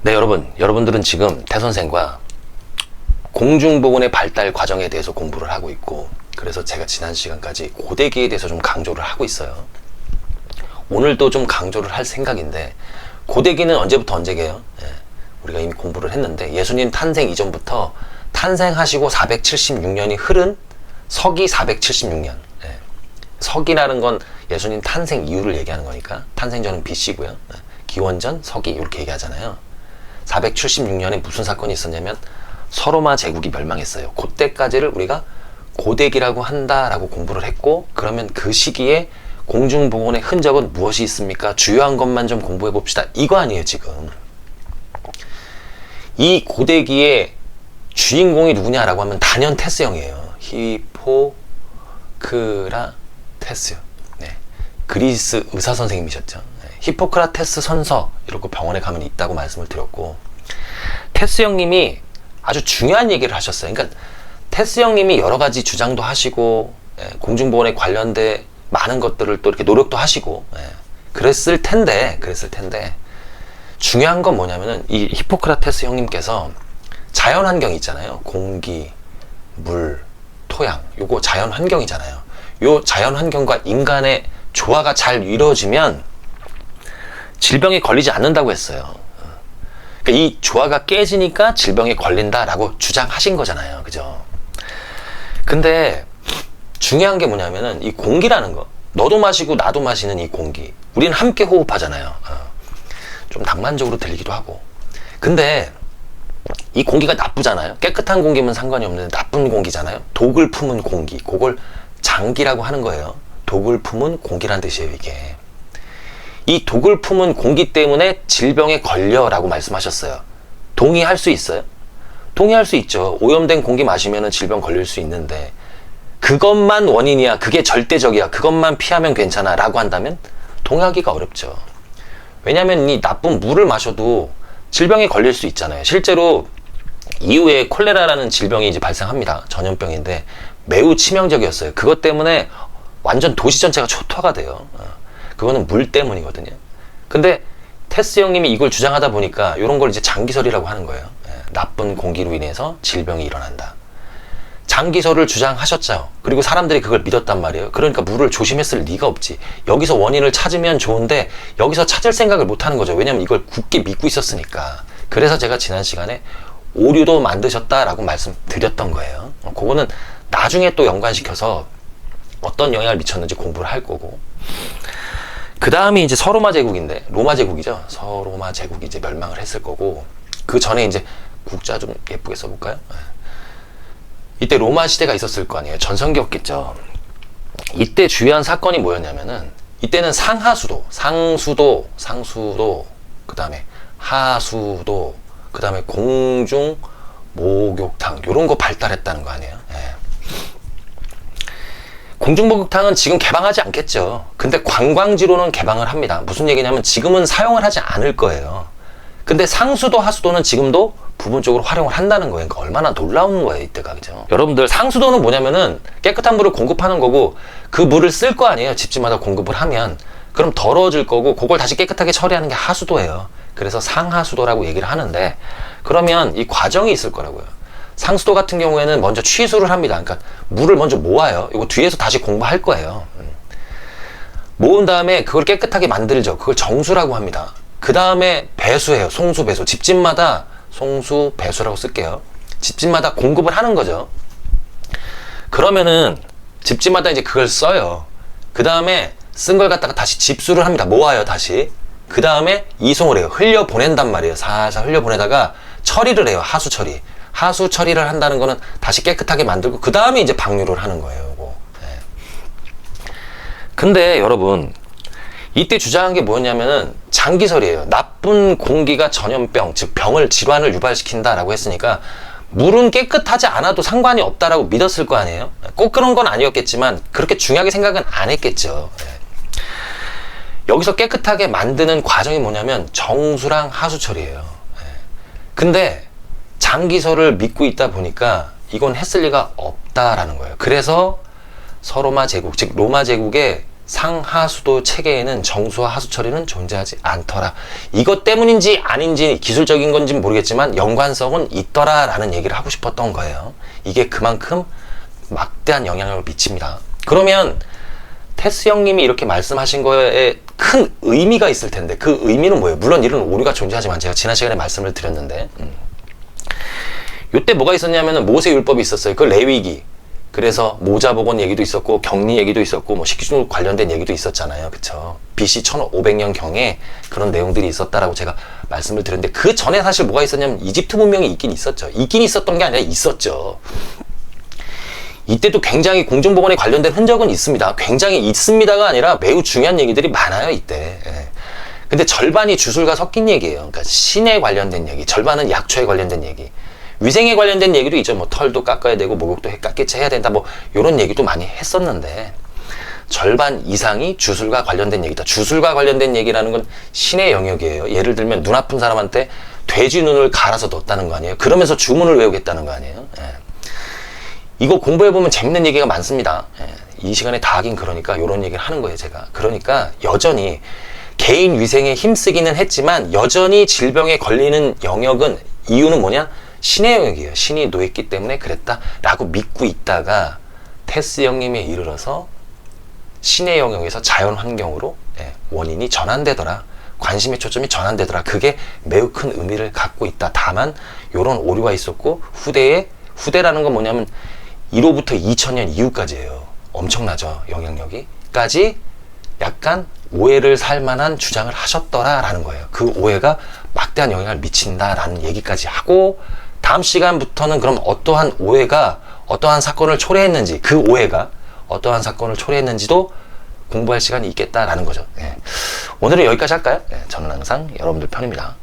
네, 여러분들은 지금 태선생과 공중보건의 발달 과정에 대해서 공부를 하고 있고, 그래서 제가 지난 시간까지 고대기에 대해서 좀 강조를 하고 있어요. 오늘도 좀 강조를 할 생각인데, 고대기는 언제부터 언제게요? 우리가 이미 공부를 했는데, 예수님 탄생 이전부터 탄생하시고 476년이 흐른 서기 476년. 서기라는 건 예수님 탄생 이후를 얘기하는 거니까, 탄생전은 BC고요. 기원전, 서기 이렇게 얘기하잖아요. 476년에 무슨 사건이 있었냐면 서로마 제국이 멸망했어요. 그때까지를 우리가 고대기라고 한다라고 공부를 했고, 그러면 그 시기에 공중보건의 흔적은 무엇이 있습니까? 주요한 것만 좀 공부해 봅시다. 이거 아니에요, 지금. 이 고대기의 주인공이 누구냐라고 하면 단연 테스형이에요. 히포크라테스. 그리스 의사 선생님이셨죠. 히포크라테스 선서 이렇게 병원에 가면 있다고 말씀을 드렸고, 테스 형님이 아주 중요한 얘기를 하셨어요. 그러니까 테스 형님이 여러 가지 주장도 하시고, 공중보건에 관련된 많은 것들을 또 이렇게 노력도 하시고, 그랬을 텐데 중요한 건 뭐냐면은 이 히포크라테스 형님께서 자연 환경이 있잖아요. 공기, 물, 토양, 요거 자연 환경이잖아요. 요 자연 환경과 인간의 조화가 잘 이루어지면 질병에 걸리지 않는다고 했어요. 그러니까 이 조화가 깨지니까 질병에 걸린다라고 주장하신 거잖아요. 그죠? 근데 중요한 게 뭐냐면은 이 공기라는 거, 너도 마시고 나도 마시는 이 공기, 우리는 함께 호흡하잖아요. 좀 낭만적으로 들리기도 하고. 근데 이 공기가 나쁘잖아요. 깨끗한 공기면 상관이 없는데 나쁜 공기잖아요. 독을 품은 공기, 그걸 장기라고 하는 거예요. 독을 품은 공기란 뜻이에요, 이게. 이 독을 품은 공기 때문에 질병에 걸려라고 말씀하셨어요. 동의할 수 있어요? 동의할 수 있죠. 오염된 공기 마시면 질병 걸릴 수 있는데, 그것만 원인이야, 그게 절대적이야, 그것만 피하면 괜찮아 라고 한다면 동의하기가 어렵죠. 왜냐하면 이 나쁜 물을 마셔도 질병에 걸릴 수 있잖아요. 실제로 이후에 콜레라라는 질병이 이제 발생합니다. 전염병인데 매우 치명적이었어요. 그것 때문에 완전 도시 전체가 초토화가 돼요. 그거는 물 때문이거든요. 근데 테스 형님이 이걸 주장하다 보니까 이런 걸 이제 장기설이라고 하는 거예요. 나쁜 공기로 인해서 질병이 일어난다. 장기설을 주장하셨죠. 그리고 사람들이 그걸 믿었단 말이에요. 그러니까 물을 조심했을 리가 없지. 여기서 원인을 찾으면 좋은데 여기서 찾을 생각을 못 하는 거죠. 왜냐면 이걸 굳게 믿고 있었으니까. 그래서 제가 지난 시간에 오류도 만드셨다라고 말씀드렸던 거예요. 그거는 나중에 또 연관시켜서 어떤 영향을 미쳤는지 공부를 할 거고, 그 다음이 이제 서로마 제국인데, 로마 제국이죠. 서로마 제국이 이제 멸망을 했을 거고, 그 전에 이제 국자 좀 예쁘게 써볼까요? 이때 로마 시대가 있었을 거 아니에요. 전성기였겠죠. 이때 주요한 사건이 뭐였냐면은, 이때는 상하수도, 상수도, 그 다음에 하수도, 그 다음에 공중 목욕탕, 요런 거 발달했다는 거 아니에요. 공중목욕탕은 지금 개방하지 않겠죠. 근데 관광지로는 개방을 합니다. 무슨 얘기냐면 지금은 사용을 하지 않을 거예요. 근데 상수도 하수도는 지금도 부분적으로 활용을 한다는 거예요. 그러니까 얼마나 놀라운 거예요, 이때가. 그죠? 여러분들, 상수도는 뭐냐면은 깨끗한 물을 공급하는 거고, 그 물을 쓸 거 아니에요. 집집마다 공급을 하면. 그럼 더러워질 거고, 그걸 다시 깨끗하게 처리하는 게 하수도예요. 그래서 상하수도라고 얘기를 하는데, 그러면 이 과정이 있을 거라고요. 상수도 같은 경우에는 먼저 취수를 합니다. 그러니까 물을 먼저 모아요. 이거 뒤에서 다시 공부할 거예요. 모은 다음에 그걸 깨끗하게 만들죠. 그걸 정수라고 합니다. 그 다음에 배수해요. 송수, 배수. 집집마다 송수, 배수라고 쓸게요. 집집마다 공급을 하는 거죠. 그러면은 집집마다 이제 그걸 써요. 그 다음에 쓴 걸 갖다가 다시 집수를 합니다. 모아요, 다시. 그 다음에 이송을 해요. 흘려보낸단 말이에요. 살살 흘려보내다가 처리를 해요. 하수 처리. 하수 처리를 한다는 거는 다시 깨끗하게 만들고, 그 다음에 이제 방류를 하는 거예요. 이거. 근데 여러분, 이때 주장한 게 뭐였냐면은 장기설이에요. 나쁜 공기가 전염병, 즉 병을, 질환을 유발시킨다라고 했으니까 물은 깨끗하지 않아도 상관이 없다라고 믿었을 거 아니에요. 꼭 그런 건 아니었겠지만 그렇게 중요하게 생각은 안 했겠죠. 여기서 깨끗하게 만드는 과정이 뭐냐면 정수랑 하수 처리예요. 근데 장기설을 믿고 있다 보니까 이건 했을 리가 없다라는 거예요. 그래서 서로마 제국, 즉 로마 제국의 상하수도 체계에는 정수와 하수 처리는 존재하지 않더라. 이것 때문인지 아닌지 기술적인 건지 모르겠지만 연관성은 있더라라는 얘기를 하고 싶었던 거예요. 이게 그만큼 막대한 영향력을 미칩니다. 그러면 테스 형님이 이렇게 말씀하신 거에 큰 의미가 있을 텐데 그 의미는 뭐예요? 물론 이런 오류가 존재하지만 제가 지난 시간에 말씀을 드렸는데 이때 뭐가 있었냐면은 모세율법이 있었어요. 그 레위기. 그래서 모자복원 얘기도 있었고 격리 얘기도 있었고 뭐 식기준 관련된 얘기도 있었잖아요. 그쵸? BC 1500년 경에 그런 내용들이 있었다라고 제가 말씀을 드렸는데 그 전에 사실 뭐가 있었냐면 이집트 문명이 있긴 있었죠. 있긴 있었던 게 아니라 있었죠. 이때도 굉장히 공중보건에 관련된 흔적은 있습니다. 굉장히 있습니다가 아니라 매우 중요한 얘기들이 많아요. 이때. 예. 근데 절반이 주술과 섞인 얘기예요. 그러니까 신에 관련된 얘기, 절반은 약초에 관련된 얘기. 위생에 관련된 얘기도 있죠. 뭐 털도 깎아야 되고 목욕도 깎이치 해야 된다. 뭐 이런 얘기도 많이 했었는데 절반 이상이 주술과 관련된 얘기다. 주술과 관련된 얘기라는 건 신의 영역이에요. 예를 들면 눈 아픈 사람한테 돼지 눈을 갈아서 넣었다는 거 아니에요. 그러면서 주문을 외우겠다는 거 아니에요. 예. 이거 공부해보면 재밌는 얘기가 많습니다. 예. 이 시간에 다 하긴 그러니까 이런 얘기를 하는 거예요. 제가. 그러니까 여전히 개인 위생에 힘쓰기는 했지만 여전히 질병에 걸리는 영역은 이유는 뭐냐? 신의 영역이에요. 신이 놓였기 때문에 그랬다라고 믿고 있다가 테스 형님에 이르러서 신의 영역에서 자연 환경으로 원인이 전환되더라. 관심의 초점이 전환되더라. 그게 매우 큰 의미를 갖고 있다. 다만 이런 오류가 있었고 후대라는 건 뭐냐면 1호부터 2000년 이후까지예요. 엄청나죠. 영향력이.까지 약간 오해를 살 만한 주장을 하셨더라라는 거예요. 그 오해가 막대한 영향을 미친다라는 얘기까지 하고 다음 시간부터는 그럼 어떠한 오해가 어떠한 사건을 초래했는지 그 오해가 어떠한 사건을 초래했는지도 공부할 시간이 있겠다라는 거죠. 예. 오늘은 여기까지 할까요? 예, 저는 항상 여러분들 편입니다.